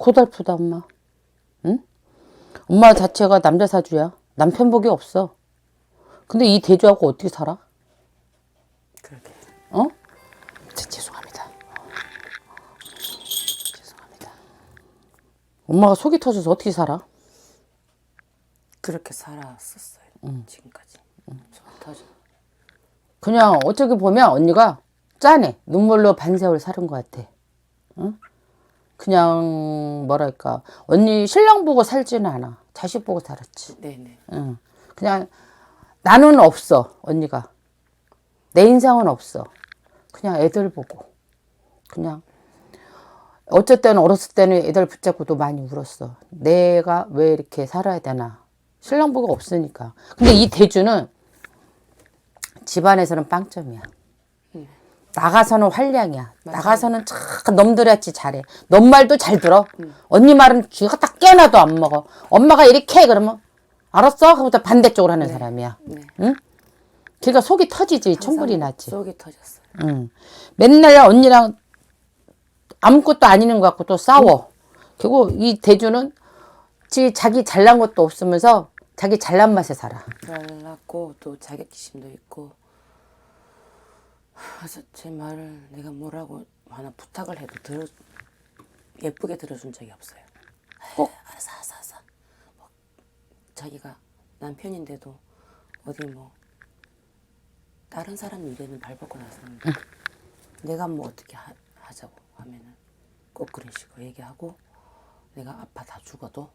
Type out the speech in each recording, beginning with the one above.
고달프다 엄마. 응? 엄마 자체가 남자 사주야. 남편 복이 없어. 근데 이 대주하고 어떻게 살아? 그러게. 어? 죄송합니다. 죄송합니다. 엄마가 속이 터져서 어떻게 살아? 그렇게 살았었어요. 지금까지. 속 터져. 그냥 어떻게 보면 언니가 짠해. 눈물로 반세월 살은 것 같아. 응? 그냥 뭐랄까 언니 신랑 보고 살지는 않아. 자식 보고 살았지. 네네. 응. 그냥 나는 없어 언니가. 내 인상은 없어. 그냥 애들 보고. 그냥 어쨌든 어렸을 때는 애들 붙잡고도 많이 울었어. 내가 왜 이렇게 살아야 되나. 신랑 보고 없으니까. 근데 이 대주는 집안에서는 빵점이야. 나가서는 활량이야. 맞아요. 나가서는 참 놈들같이 잘해. 넌 말도 잘 들어. 언니 말은 쥐가 딱 깨나도 안 먹어. 엄마가 이렇게 해 그러면 알았어? 그러면서 반대쪽으로 하는 사람이야. 네. 응? 그러니까 속이 터지지. 천불이 나지. 속이 터졌어요. 응. 맨날 언니랑 아무것도 아니는 것 같고 또 싸워. 그리고 이 대주는 자기 잘난 것도 없으면서 자기 잘난 맛에 살아. 잘났고 또 자격지심도 있고. 그래서 제 말을 내가 뭐라고 하나 부탁을 해도 예쁘게 들어준 적이 없어요. 꼭 알았어. 뭐 자기가 남편인데도 어디 뭐 다른 사람 일에는 발벗고 나서는 내가 뭐 어떻게 하자고 하면은 꼭 그런 식으로 얘기하고 내가 아파 다 죽어도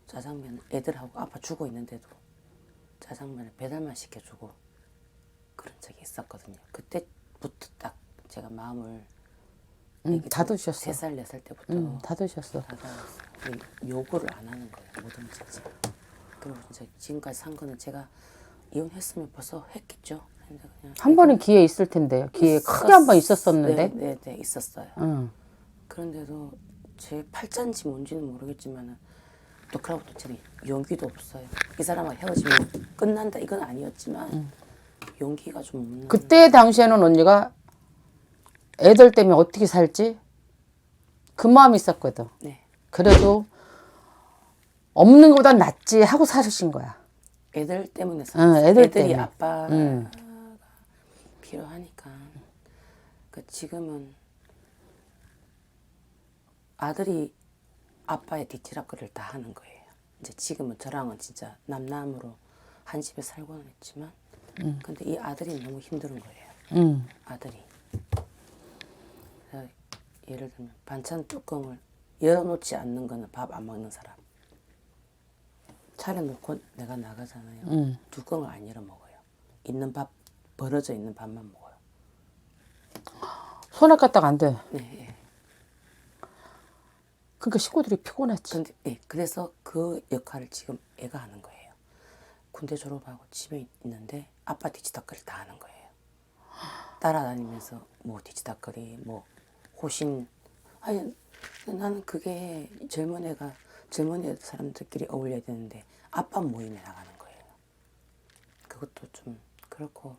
짜장면 애들하고 아파 죽어 있는데도 짜장면을 배달만 시켜주고 그런 적이 있었거든요. 그때부터 딱 제가 마음을 다 드셨어. 3살, 4살 때부터 다 드셨어. 닫아놨어요. 요구를 안 하는 거예요. 뭐든지. 그리고 이제 지금까지 산 거는 제가 이혼했으면 벌써 했겠죠. 근데 그냥 한 번은 기회 있을 텐데. 기회 크게 한 번 있었었는데. 네, 있었어요. 응. 그런데도 제 팔자인지 뭔지는 모르겠지만은 또 그러고 또 저는 용기도 없어요. 이 사람하고 헤어지면 끝난다 이건 아니었지만 용기가 좀 없는. 그때 당시에는 언니가 애들 때문에 어떻게 살지? 그 마음이 있었거든. 네. 그래도 없는 것보단 낫지 하고 사신 거야. 애들 때문에 응, 애들 애들이 때문에. 아빠가 필요하니까. 그러니까 지금은 아들이 아빠의 뒤치락거리를 다 하는 거예요. 이제 지금은 저랑은 진짜 남남으로 한 집에 살고는 있지만, 근데 이 아들이 너무 힘든 거예요. 아들이. 그래서 예를 들면 반찬 뚜껑을 열어놓지 않는 거는 밥 안 먹는 사람. 차려놓고 내가 나가잖아요. 뚜껑을 안 열어 먹어요. 있는 밥, 벌어져 있는 밥만 먹어요. 손 아깝다가 안 돼. 네. 그러니까 식구들이 피곤했지. 근데 그래서 그 역할을 지금 애가 하는 거예요. 군대 졸업하고 집에 있는데 아빠 뒤치다거리 다 하는 거예요. 따라다니면서 뭐 뒤치다거리, 뭐 호신. 아니 나는 그게 젊은 애 사람들끼리 어울려야 되는데 아빠 모임에 나가는 거예요. 그것도 좀 그렇고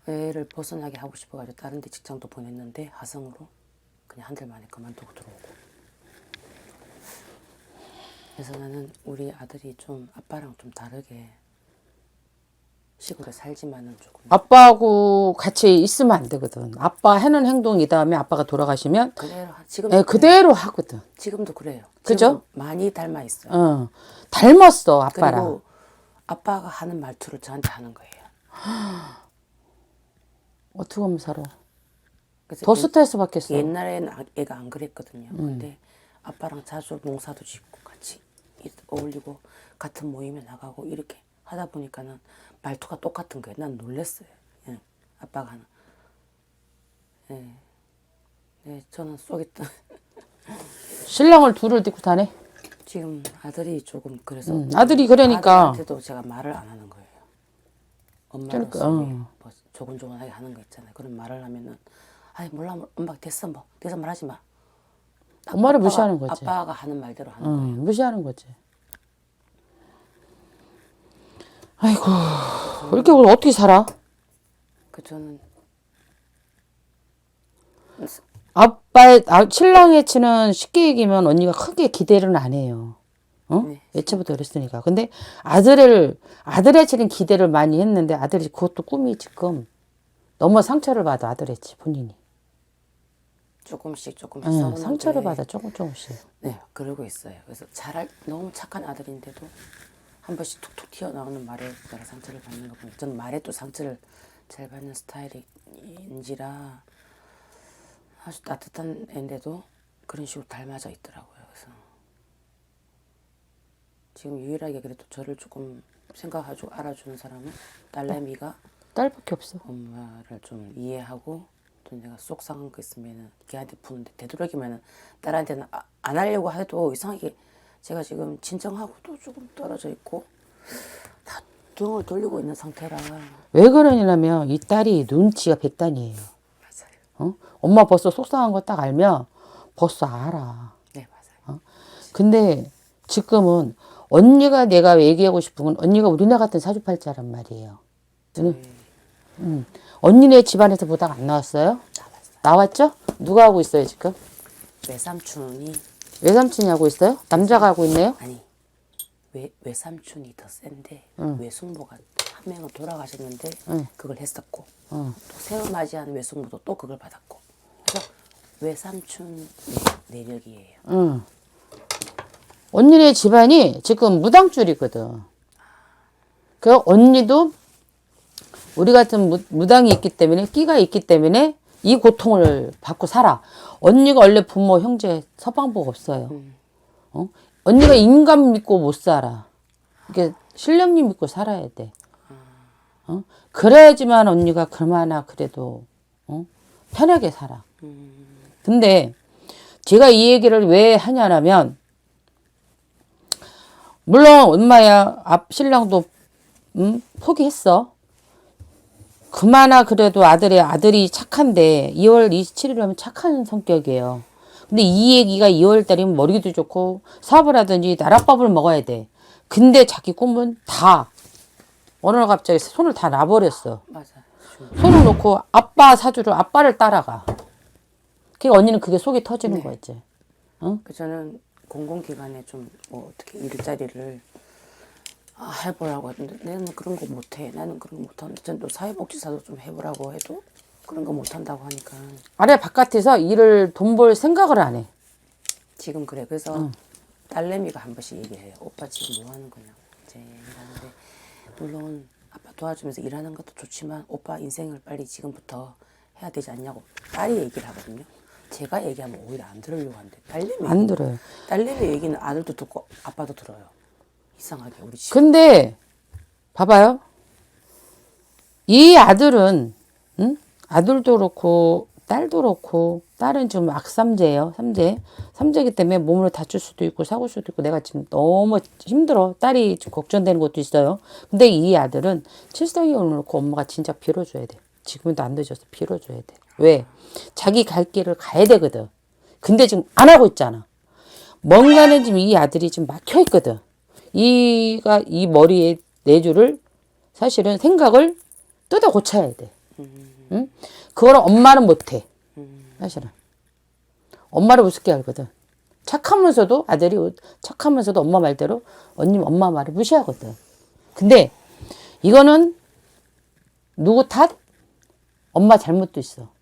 애를 벗어나게 하고 싶어가지고 다른 데 직장도 보냈는데 화성으로 그냥 한 달 만에 그만두고 들어오고. 그래서 나는 우리 아들이 좀 아빠랑 좀 다르게 시골에 살지만은 조금 아빠하고 같이 있으면 안 되거든. 아빠 하는 행동 이 다음에 아빠가 돌아가시면 지금도 예, 그대로 하거든. 지금도 그래요. 그죠? 지금도 많이 닮아 있어요. 닮았어 아빠랑. 그리고 아빠가 하는 말투를 저한테 하는 거예요. 어떻게 하면 살아? 그래서 더 스트레스 받겠어. 옛날에는 애가 안 그랬거든요. 근데 아빠랑 자주 농사도 짓고 같이 어울리고 같은 모임에 나가고 이렇게 하다 보니까는 말투가 똑같은 거예요. 난 놀랬어요. 예. 아빠가 하는. 예. 네, 저는 속이 신랑을 둘을 데리고 다네. 지금 아들이 조금 그래서 아들이 그러니까. 아들한테도 제가 말을 안 하는 거예요. 그러니까, 엄마로서 뭐 조곤조곤하게 하는 거 있잖아요. 그런 말을 하면은 아이 몰라 엄마 됐어 뭐 돼서 말하지 마. 엄마를 무시하는 거지. 아빠가 하는 말대로 하는 거예요. 무시하는 거지. 아이고 이렇게 우리 어떻게 살아? 그 저는 신랑의 치는 쉽게 얘기하면 언니가 크게 기대를 안 해요. 네. 예체부터 그랬으니까. 근데 아들의 치는 기대를 많이 했는데 아들이 그것도 꿈이 지금 너무 상처를 받아, 아들의 치 본인이. 조금씩 상처를 싸우는데 받아, 조금씩. 네, 그러고 있어요. 그래서 너무 착한 아들인데도 한 번씩 툭툭 튀어나오는 말에 내가 상처를 받는 거 보면 저는 말에 또 상처를 잘 받는 스타일인지라 아주 따뜻한 애인데도 그런 식으로 닮아져 있더라고요. 그래서 지금 유일하게 그래도 저를 조금 생각하고 알아주는 사람은 딸내미가 딸밖에 없어. 엄마를 좀 이해하고 또 내가 속상한 거 있으면은 걔한테 푸는데 되도록이면은 딸한테는 안 하려고 해도 이상하게 제가 지금 진정하고도 조금 떨어져 있고 다 등을 돌리고 있는 상태라. 왜 그러냐면 이 딸이 눈치가 백단이에요. 맞아요. 엄마 벌써 속상한 거 딱 알면 벌써 알아. 네, 맞아요. 근데 지금은 언니가 내가 얘기하고 싶은 건 언니가 우리네 같은 사주팔자란 말이에요. 언니네 집안에서 보다가 안 나왔어요? 나왔죠? 누가 하고 있어요 지금? 외삼촌이 외삼촌이 하고 있어요? 남자가 하고 있네요? 아니 외삼촌이 더 센데 외숙모가 한 명은 돌아가셨는데 그걸 했었고 또 새로 맞이한 외숙모도 또 그걸 받았고 그래서 외삼촌 내력이에요. 언니네 집안이 지금 무당줄이거든. 그 언니도 우리 같은 무당이 있기 때문에 끼가 있기 때문에 이 고통을 받고 살아. 언니가 원래 부모 형제 서방복 없어요. 언니가 인간 믿고 못 살아. 이게 신령님 믿고 살아야 돼. 그래야지만 언니가 그나마 그래도 편하게 살아. 근데 제가 이 얘기를 왜 하냐면 물론 엄마야 신랑도 포기했어. 그마나 그래도 아들이 착한데 2월 27일 하면 착한 성격이에요. 근데 이 얘기가 2월 달이면 머리도 좋고 사업을 하든지 나랏밥을 먹어야 돼. 근데 자기 꿈은 다 어느 날 갑자기 손을 다 놔버렸어. 맞아요. 손을 놓고 아빠 사주를 아빠를 따라가. 그러니까 언니는 그게 속이 터지는 거지. 저는 공공기관에 좀 뭐 어떻게 일자리를 해보라고 하던데 나는 그런 거 못해. 나는 그런 거 못하는데 전 또 사회복지사도 좀 해보라고 해도 그런 거 못한다고 하니까 아래 바깥에서 돈 벌 생각을 안 해. 지금 그래. 그래서 딸내미가 한 번씩 얘기해요. 오빠 지금 뭐 하는 거냐고 이제 이러는데 물론 아빠 도와주면서 일하는 것도 좋지만 오빠 인생을 빨리 지금부터 해야 되지 않냐고 딸이 얘기를 하거든요. 제가 얘기하면 오히려 안 들으려고 하는데 딸내미 안 들어요. 딸내미 얘기는 아들도 듣고 아빠도 들어요. 이상하게 우리 집. 근데 봐봐요. 이 아들은 아들도 그렇고 딸도 그렇고 딸은 지금 악삼재예요. 삼재이기 때문에 몸을 다칠 수도 있고 사고 수도 있고 내가 지금 너무 힘들어. 딸이 좀 걱정되는 것도 있어요. 근데 이 아들은 칠성이 올놓고 엄마가 진짜 빌어줘야 돼. 지금도 안 늦어서 빌어줘야 돼. 왜? 자기 갈 길을 가야 되거든. 근데 지금 안 하고 있잖아. 뭔가는 지금 이 아들이 지금 막혀 있거든. 이 머리에 내주를 사실은 생각을 뜯어 고쳐야 돼. 응? 그거는 엄마는 못해. 사실은. 엄마를 우습게 알거든. 착하면서도 아들이 착하면서도 엄마 말대로 엄마 말을 무시하거든. 근데 이거는 누구 탓? 엄마 잘못도 있어.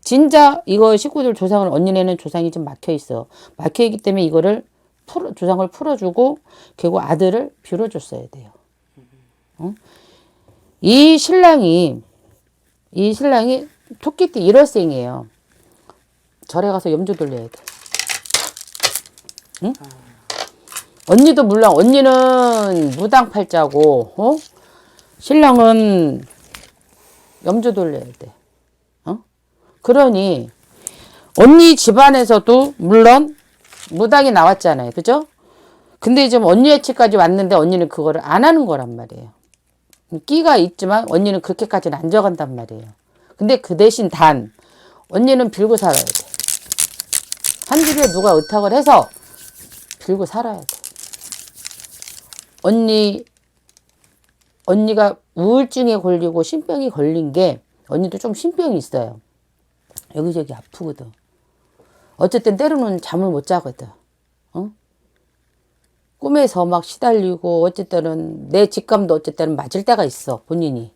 진짜 이거 식구들 조상을 언니네는 조상이 좀 막혀 있어. 막혀 있기 때문에 이거를 조상을 풀어주고 결국 아들을 빌어줬어야 돼요. 이 신랑이 토끼띠 1월생이에요. 절에 가서 염주 돌려야 돼. 응? 언니도 물론 언니는 무당팔자고 신랑은 염주 돌려야 돼. 그러니 언니 집안에서도 물론 무당이 나왔잖아요. 그죠? 근데 지금 언니의 치까지 왔는데 언니는 그거를 안 하는 거란 말이에요. 끼가 있지만 언니는 그렇게까지는 안 져간단 말이에요. 근데 그 대신 언니는 빌고 살아야 돼. 한 집에 누가 의탁을 해서 빌고 살아야 돼. 언니가 우울증에 걸리고 신병이 걸린 게 언니도 좀 신병이 있어요. 여기저기 아프거든. 어쨌든 때로는 잠을 못 자거든. 어? 꿈에서 막 시달리고 어쨌든 내 직감도 어쨌든 맞을 때가 있어. 본인이.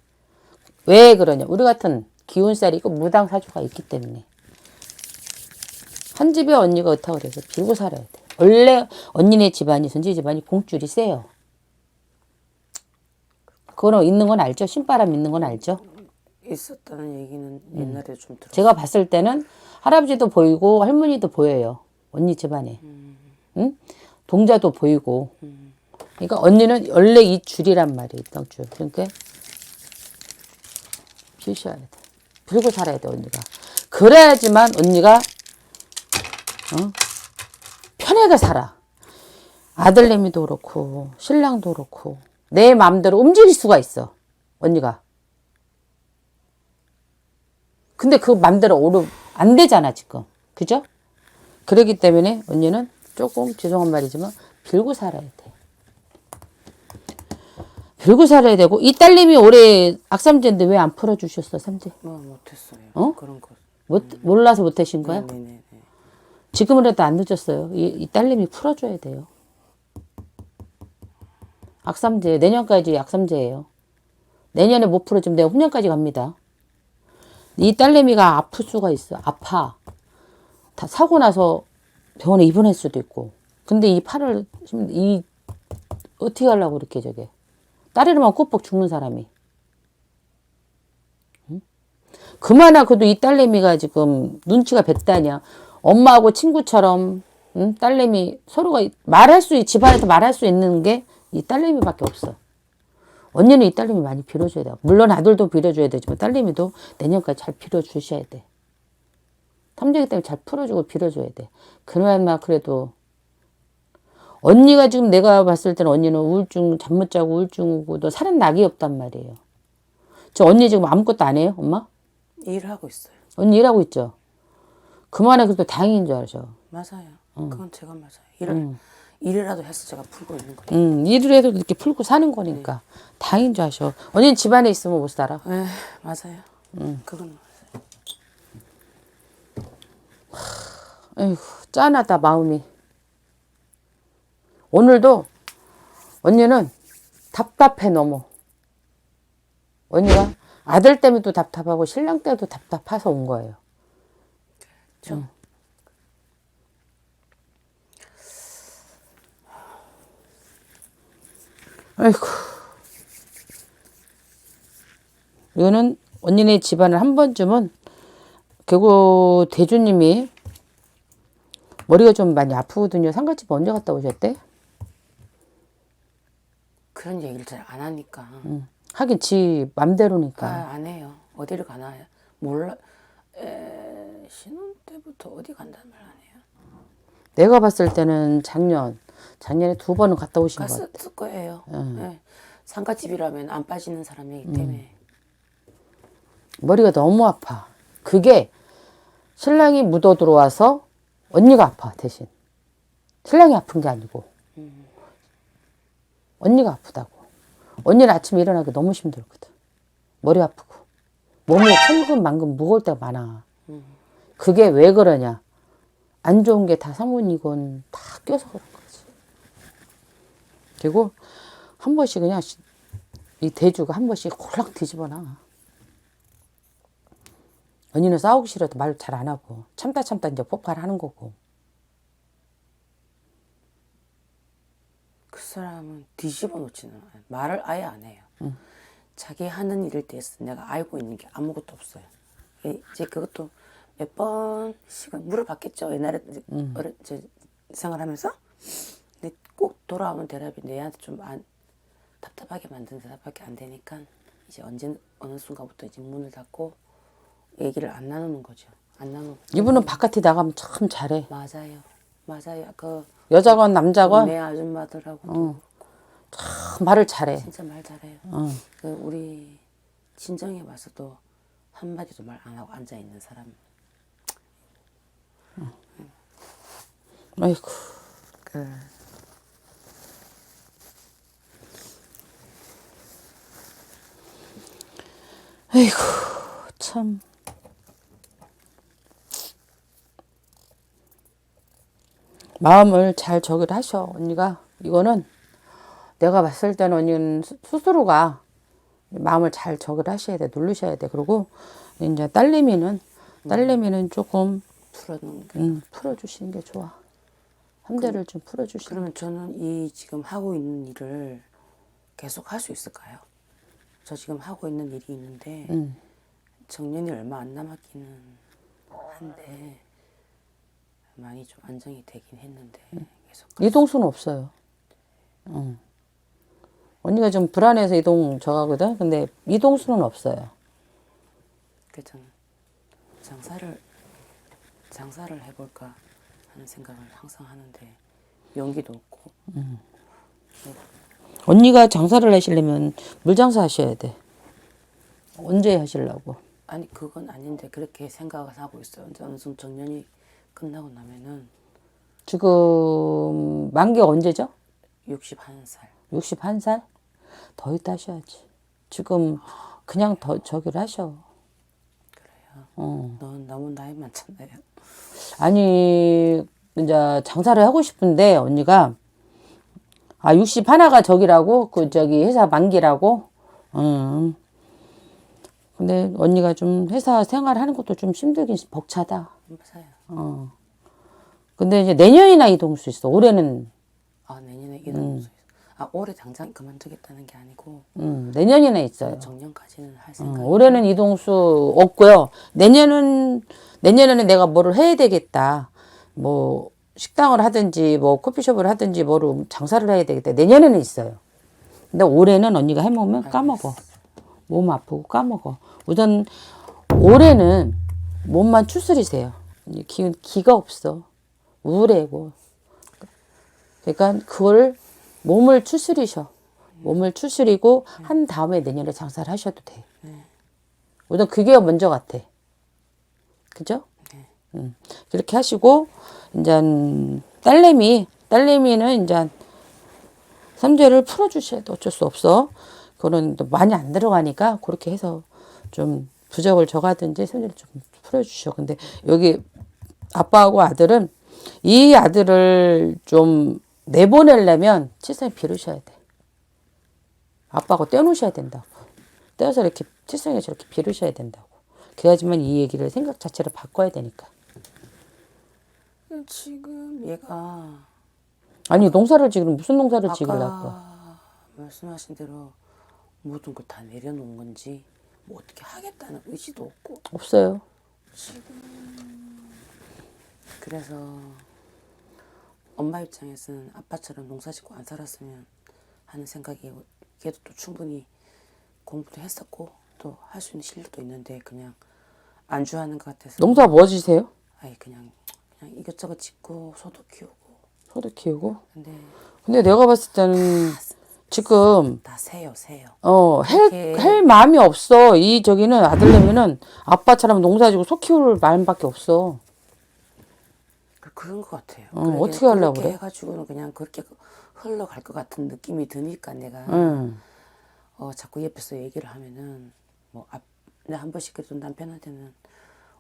왜 그러냐. 우리 같은 기운살이 있고 무당사주가 있기 때문에. 한 집에 언니가 어떻다고 그래서 빌고 살아야 돼. 원래 언니네 집안이 선지 집안이 공줄이 세요. 그거는 있는 건 알죠? 신바람 있는 건 알죠? 있었다는 얘기는 옛날에 좀 들었어요. 제가 봤을 때는 할아버지도 보이고 할머니도 보여요. 언니 집안에. 응? 동자도 보이고. 그러니까 언니는 원래 이 줄이란 말이에요. 이 줄. 그러니까 빌셔야 돼. 빌고 살아야 돼 언니가. 그래야지만 언니가 편하게 살아. 아들내미도 그렇고 신랑도 그렇고 내 마음대로 움직일 수가 있어. 언니가. 근데 그 맘대로 오르 안 되잖아 지금. 그죠? 그렇기 때문에 언니는 조금 죄송한 말이지만 빌고 살아야 돼. 빌고 살아야 되고 이 딸님이 올해 악삼제인데 왜 안 풀어주셨어 삼제? 뭐 못했어요. 어? 그런 거. 몰라서 못하신 거야? 네네네. 지금이라도 안 늦었어요. 이 딸님이 풀어줘야 돼요. 악삼제 내년까지 악삼제예요. 내년에 못 풀어주면 내가 후년까지 갑니다. 이 딸내미가 아플 수가 있어. 아파. 다 사고 나서 병원에 입원할 수도 있고. 근데 이 팔을 어떻게 하려고 이렇게 저게. 딸이라면 꼬뻑 죽는 사람이. 응? 그마나 그래도 이 딸내미가 지금 눈치가 뱃다냐. 엄마하고 친구처럼 응? 딸내미 서로가 집안에서 말할 수 있는 게 이 딸내미밖에 없어. 언니는 이 딸내미 많이 빌어줘야 돼. 물론 아들도 빌어줘야 되지만 딸내미도 내년까지 잘 빌어주셔야 돼. 탐정이 때문에 잘 풀어주고 빌어줘야 돼. 그나마 그래도 언니가 지금 내가 봤을 때는 언니는 우울증 잠 못 자고 우울증 오고 너 살은 낙이 없단 말이에요. 저 언니 지금 아무것도 안 해요 엄마? 일하고 있어요. 언니 일하고 있죠. 그만해 그래도 다행인 줄 알죠. 맞아요. 그건 제가 맞아요. 일이라도 해서 제가 풀고 있는 거예요. 일을 해도 이렇게 풀고 사는 거니까 다행인 줄 아셔. 언니는 집안에 있으면 못 살아. 네, 맞아요. 그건 맞아요. 에휴, 짠하다 마음이. 오늘도 언니는 답답해 너무. 언니가 아들 때문에도 답답하고 신랑 때도 답답해서 온 거예요. 그렇죠. 아이고. 이거는 언니네 집안을 한 번쯤은 결국 대주님이 머리가 좀 많이 아프거든요. 상가집 언제 갔다 오셨대? 그런 얘기를 잘 안 하니까. 하긴 지 맘대로니까. 안 해요. 어디를 가나요? 몰라. 신혼 때부터 어디 간다는 말 안 해요. 내가 봤을 때는 작년에 2번은 갔다 오신 것 같아. 갔을 거예요. 네. 상가집이라면 안 빠지는 사람이기 때문에. 머리가 너무 아파. 그게 신랑이 묻어 들어와서 언니가 아파 대신. 신랑이 아픈 게 아니고. 언니가 아프다고. 언니는 아침에 일어나기 너무 힘들거든. 머리 아프고. 몸이 천근만근 무거울 때가 많아. 그게 왜 그러냐. 안 좋은 게 다 사모님이건 다 껴서 그런 거지. 그리고 한 번씩 그냥 이 대주가 한 번씩 홀랑 뒤집어 놔. 언니는 싸우기 싫어도 말 잘 안 하고 참다 이제 폭발하는 거고. 그 사람은 뒤집어 놓지는 않아요. 말을 아예 안 해요. 자기 하는 일에 대해서 내가 알고 있는 게 아무것도 없어요. 이제 그것도 몇 번씩은 물어봤겠죠. 옛날에 생활하면서. 근데 꼭 돌아오는 대답이 내한테 좀 답답하게 만드는 대답밖에 안 되니까 이제 어느 순간부터 이제 문을 닫고 얘기를 안 나누는 거죠. 안 나누고. 이분은 바깥에 나가면 참 잘해. 맞아요. 그 여자건 남자건 내 아줌마들하고도 참 말을 잘해. 진짜 말 잘해요. 그 우리 친정에 와서도 한마디도 말 안 하고 앉아 있는 사람. 아이고. 아이고 참. 마음을 잘 저기를 하셔. 언니가 이거는 내가 봤을 때는 언니는 스스로가 마음을 잘 저기를 하셔야 돼. 누르셔야 돼. 그리고 이제 딸내미는 조금 풀어놓는 게. 풀어주시는 게 좋아. 함대를 좀 풀어주시는. 그러면 저는 이 지금 하고 있는 일을 계속 할 수 있을까요? 저 지금 하고 있는 일이 있는데 정년이 얼마 안 남았기는 한데 많이 좀 안정이 되긴 했는데 계속 이동수는 없어요. 언니가 좀 불안해서 이동 저하거든. 근데 이동수는 없어요. 그래서 저는 장사를 해볼까 하는 생각을 항상 하는데 용기도 없고 언니가 장사를 하시려면 물장사 하셔야 돼. 언제 하시려고? 아니 그건 아닌데 그렇게 생각을 하고 있어요. 이제 어느 정도 정년이 끝나고 나면은 지금 만기가 언제죠? 61살 61살? 더 있다 하셔야지. 지금 그냥 더 저기를 하셔. 그래요. 넌 너무 나이 많잖아요. 아니 이제 장사를 하고 싶은데 언니가 61가 저기라고 그 저기 회사 만기라고. 근데 언니가 좀 회사 생활하는 것도 좀 힘들긴 벅차다. 맞아요. 근데 이제 내년이나 이동할 수 있어. 올해는 내년에 이동 수 있어. 올해 당장 그만두겠다는 게 아니고 내년이나 있어요. 정년까지는 할 생각. 올해는 이동수 없고요. 내년에는 내가 뭐를 해야 되겠다. 뭐 식당을 하든지 뭐 커피숍을 하든지 뭐로 장사를 해야 되겠다. 내년에는 있어요. 근데 올해는 언니가 해먹으면 까먹어. 몸 아프고 까먹어. 우선 올해는 몸만 추스리세요. 기가 없어. 우울해고. 그러니까 그걸 몸을 추스리셔. 몸을 추스리고 한 다음에 내년에 장사를 하셔도 돼. 우선 그게 먼저 같아. 그죠? 그렇게 하시고 이제 딸내미는 이제 삼재를 풀어주셔야 돼. 어쩔 수 없어. 그거는 또 많이 안 들어가니까 그렇게 해서 좀 부적을 줘가든지 삼재를 좀 풀어주셔. 근데 여기 아빠하고 아들은 이 아들을 좀 내보내려면 칠성에 빌으셔야 돼. 아빠하고 떼어놓으셔야 된다고. 떼어서 이렇게 칠성에 저렇게 빌으셔야 된다고. 그래야지만 이 얘기를 생각 자체를 바꿔야 되니까. 지금 얘가 아니 농사를 지금 무슨 농사를 지으려고. 아까 말씀하신 대로 모든 걸 다 내려놓은 건지 뭐 어떻게 하겠다는 의지도 없고 없어요. 그래서 엄마 입장에서는 아빠처럼 농사짓고 안 살았으면 하는 생각이 걔도 또 충분히 공부도 했었고 또 할 수 있는 실력도 있는데 그냥 안주하는 것 같아서 농사 뭐 지세요? 아예 그냥 이것저것 짓고 소도 키우고 소도 키우고. 근데 내가 봤을 때는 지금 다 새요. 할 마음이 없어. 이 저기는 아들내미는 아빠처럼 농사지고 소 키울 마음밖에 없어. 그런 것 같아요. 어떻게 하려고 그렇게 그래? 해가지고는 그냥 그렇게 흘러갈 것 같은 느낌이 드니까 내가 자꾸 옆에서 얘기를 하면은 내가 한 번씩 그래도 남편한테는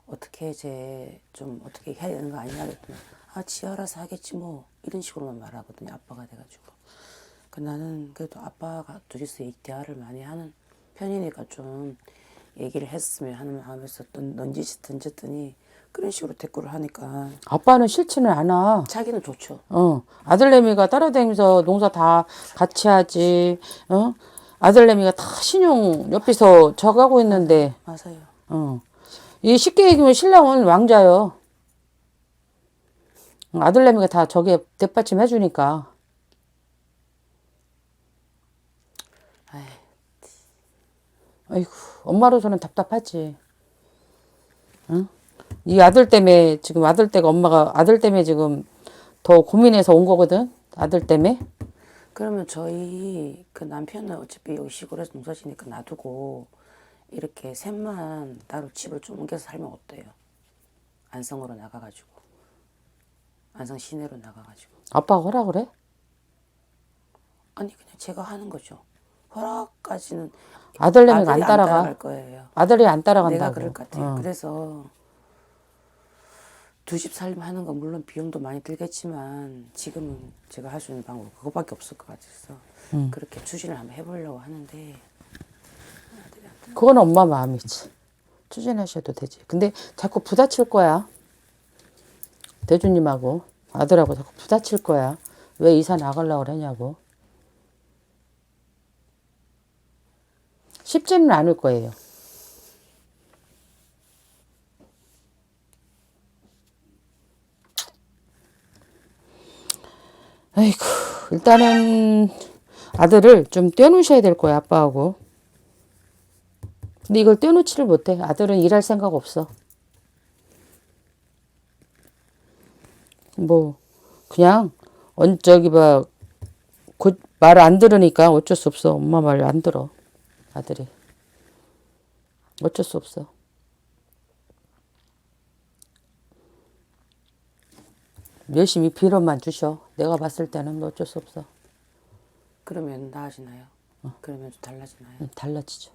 어떻게 이제 좀 어떻게 해야 되는 거 아니냐 그랬더니 지 알아서 하겠지 뭐 이런 식으로만 말하거든요. 아빠가 돼가지고. 나는 그래도 아빠가 둘이서 이 대화를 많이 하는 편이니까 좀 얘기를 했으면 하는 마음에서 던졌더니 그런 식으로 대꾸를 하니까 아빠는 싫지는 않아. 자기는 좋죠. 아들내미가 따라다니면서 농사 다 같이 하지. 아들내미가 다 신용 옆에서 저가고 있는데. 맞아요. 이 쉽게 얘기하면 신랑은 왕자요. 아들내미가 다 저게 뒷받침 해주니까. 아이고, 엄마로서는 답답하지. 응? 이 아들 때문에 지금 엄마가 아들 때문에 지금 더 고민해서 온 거거든. 아들 때문에. 그러면 저희 그 남편은 어차피 여기 시골에서 농사 지니까 놔두고 이렇게 셋만 따로 집을 좀 옮겨서 살면 어때요? 안성으로 나가가지고 안성 시내로 나가가지고 아빠가 허락을 해? 아니 그냥 제가 하는 거죠. 허락까지는 아들내미가 안 아들이 따라가. 따라갈 거예요. 아들이 안 따라간다고. 내가 그럴 것 같아요. 그래서 두 집 살림 하는 건 물론 비용도 많이 들겠지만 지금은 제가 할 수 있는 방법은 그거밖에 없을 것 같아서 그렇게 추진을 한번 해보려고 하는데 그건 엄마 마음이지. 추진하셔도 되지. 근데 자꾸 부딪힐 거야. 대주님하고 아들하고 자꾸 부딪힐 거야. 왜 이사 나가려고 그러냐고. 쉽지는 않을 거예요. 아이고, 일단은 아들을 좀 떼놓으셔야 될 거야, 아빠하고. 근데 이걸 떼놓지를 못해. 아들은 일할 생각 없어. 뭐 그냥 저기 봐, 말 안 들으니까 어쩔 수 없어. 엄마 말 안 들어. 아들이. 어쩔 수 없어. 열심히 빌어만 주셔. 내가 봤을 때는 어쩔 수 없어. 그러면 나아지나요? 그러면 좀 달라지나요? 달라지죠.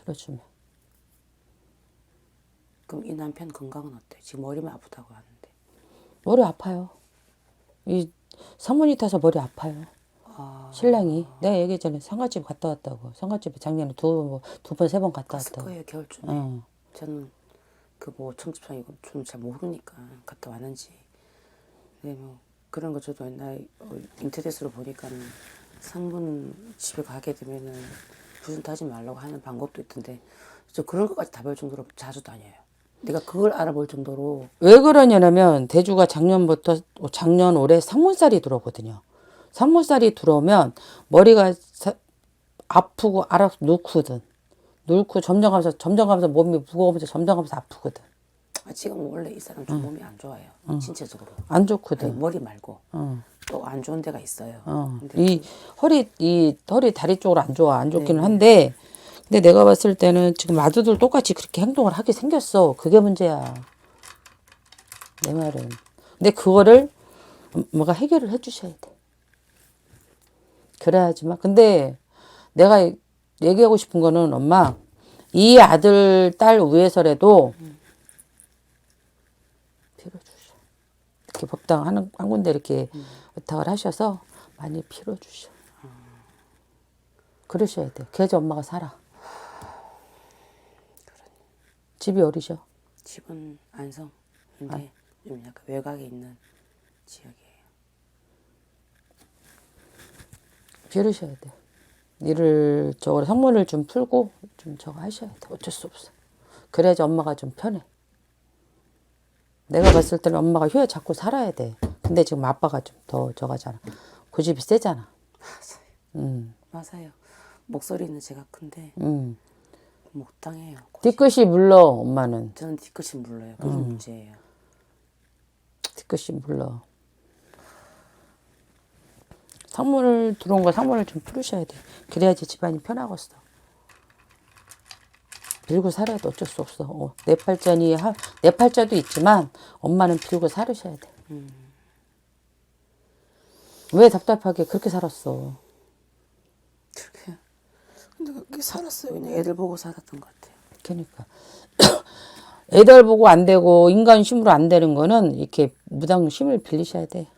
빌어주면. 그럼 이 남편 건강은 어때? 지금 머리만 아프다고 하는데. 머리 아파요. 이 사모님 타서 머리 아파요. 신랑이. 내가 얘기했잖아요. 상가집 갔다 왔다고. 상가집에 작년에 두 번, 세 번 갔다 갔을 왔다고. 거예요, 겨울쯤에. 어. 저는 그 뭐 청첩장이고 좀 잘 모르니까 갔다 왔는지. 네, 뭐 그런 거 저도 옛날 인터넷으로 보니까는 상분 집에 가게 되면은 부준 타지 말라고 하는 방법도 있던데 저 그런 것까지 다 볼 정도로 자주 다녀요. 내가 그걸 알아볼 정도로. 왜 그러냐면 대주가 작년 올해 상문살이 들어오거든요. 상문살이 들어오면 머리가 아프고 알아서 눕거든. 눕고 점점 가면서 몸이 무거우면서 점점 가면서 아프거든. 지금 원래 이 사람 좀 몸이 안 좋아요. 신체적으로. 안 좋거든. 아니, 머리 말고 또 안 좋은 데가 있어요. 근데 이 허리 다리 쪽으로 안 좋아. 안 좋기는 한데 근데 내가 봤을 때는 지금 아들들 똑같이 그렇게 행동을 하게 생겼어. 그게 문제야. 내 말은. 근데 그거를 뭐가 해결을 해주셔야 돼. 그래야지만. 근데 내가 얘기하고 싶은 거는 엄마 이 아들 딸 위해서라도 빌어주셔. 이렇게 법당 한 군데 이렇게 부탁을 하셔서 많이 빌어주셔. 그러셔야 돼. 그래야지 엄마가 살아. 집이 어디셔? 집은 안성인데 좀 약간 외곽에 있는 지역이에요. 빌으셔야 돼. 일을 저거 성문을 좀 풀고 좀 저거 하셔야 돼. 어쩔 수 없어. 그래야지 엄마가 좀 편해. 내가 봤을 때는 엄마가 휴에 자꾸 살아야 돼. 근데 지금 아빠가 좀 더 저거잖아. 고집이 세잖아. 맞아요. 목소리는 제가 큰데 못당해요. 뒤끝이 물러 엄마는. 저는 뒤끝이 물러요. 그게 문제예요. 뒤끝이 물러. 상문을 들어온 거 상문을 좀 풀으셔야 돼. 그래야지 집안이 편하겠어. 빌고 살아야 돼. 어쩔 수 없어. 내 팔자도 있지만 엄마는 빌고 살으셔야 돼. 왜 답답하게 그렇게 살았어? 그렇게. 근데 그렇게 살았어요. 그냥 애들 보고 살았던 것 같아요. 그러니까 애들 보고 안 되고 인간 힘으로 안 되는 거는 이렇게 무당 힘을 빌리셔야 돼.